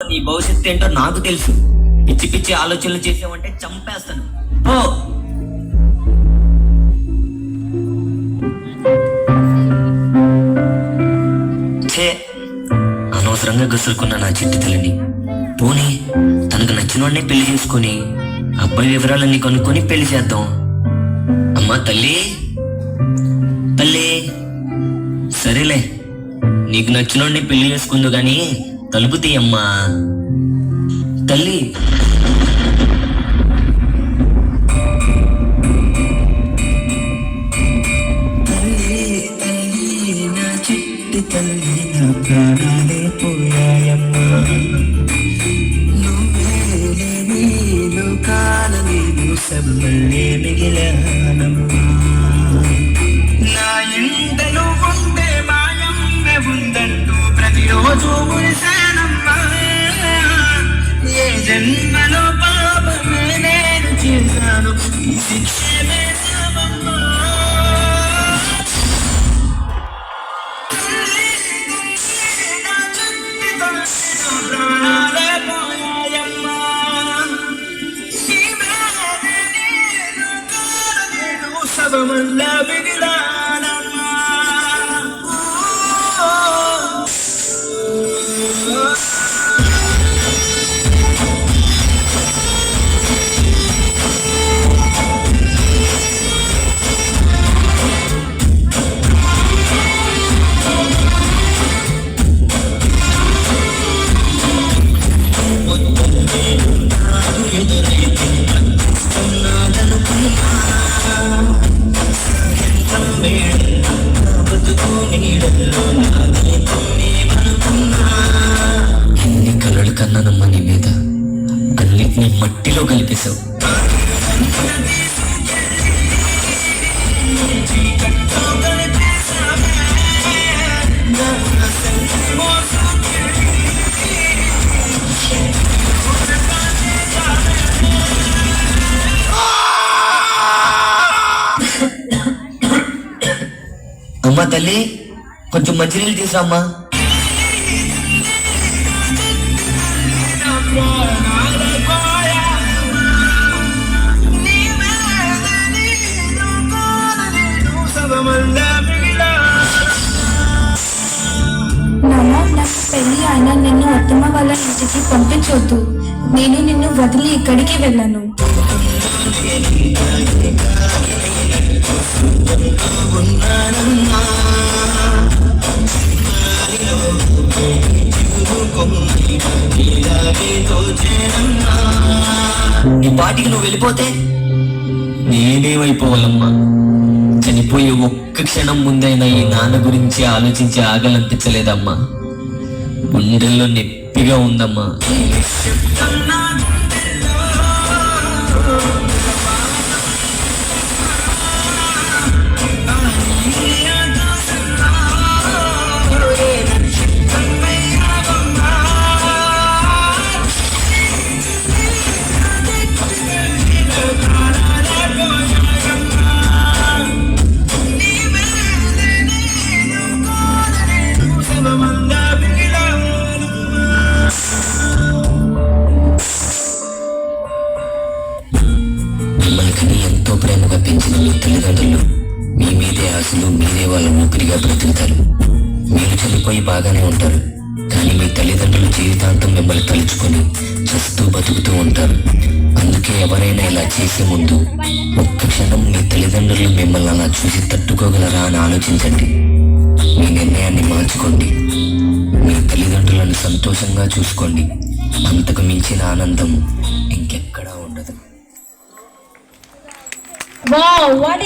నీ భవిష్యత్తు ఏంటో నాకు తెలుసు. పిచ్చి పిచ్చి ఆలోచనలు చేసావంటే చంపేస్తాను. ఓ అనవసరంగా గసురుకున్న నా చిట్టి తల్లిని. పోనీ తనకు నచ్చిన వాడిని పెళ్లి చేసుకుని అబ్బాయి వివరాలన్నీ కనుక్కొని పెళ్లి చేద్దాం. అమ్మా తల్లి, తల్లి, సరేలే నీకు నచ్చిన వాడిని పెళ్లి చేసుకుందు గాని తలుపు తీయమ్మా తల్లి. తల్లి నా ప్రాణాలే పోయాయమ్మా, నువ్వే లేని లోకాల నేను సమ్మల్లే మిగిలానమ్మా. నా ఇంటలు ఉండే మాయమ్మె ఉందంటూ ప్రతిరోజు మురిశానమ్మా. ఏ జన్మలో పాపమే నేను చేశాను, ఈ శిక్షే వేశామమ్మా. ఎన్ని కలలు కన్నానమ్మా నీ మీద, అన్నిటినీ మట్టిలో కలిపేశావు. అమ్మా తల్లి, కొంచెం మంచినీళ్ళు తీసురామ్మా. నాన్న, నాకు పెళ్లి అయినా నిన్ను అత్తమ్మ వాళ్ళ ఇంటికి పంపించొద్దు. నేను నిన్ను వదిలి ఇక్కడికి వెళ్ళను. నీ పాటికి నువ్వు వెళ్ళిపోతే నేనేమైపోవాలమ్మా? చనిపోయే ఒక్క క్షణం ముందైనా ఈ నాన్న గురించి ఆలోచించి ఆగలనిపించలేదమ్మా. గుండెల్లో నొప్పిగా ఉందమ్మా. మిమ్మల్ని ఎంతో ప్రేమగా పెంచిన మీ తల్లిదండ్రులు మీ మీదే ఆశలు, మీరే వాళ్ళ ఊపిరిగా బ్రతుకుతారు. మీరు చనిపోయి బాగానే ఉంటారు, కానీ మీ తల్లిదండ్రులు జీవితాంతం మిమ్మల్ని తలుచుకొని చస్తూ బతుకుతూ ఉంటారు. అందుకే ఎవరైనా ఇలా చేసే ముందు ఒక్క క్షణం మీ తల్లిదండ్రులు మిమ్మల్ని అలా చూసి తట్టుకోగలరా అని ఆలోచించండి. మీ నిర్ణయాన్ని మార్చుకోండి. మీ తల్లిదండ్రులను సంతోషంగా చూసుకోండి. అంతకు మించిన ఆనందం ఇంకెక్కడా ఉండదు. Wow, what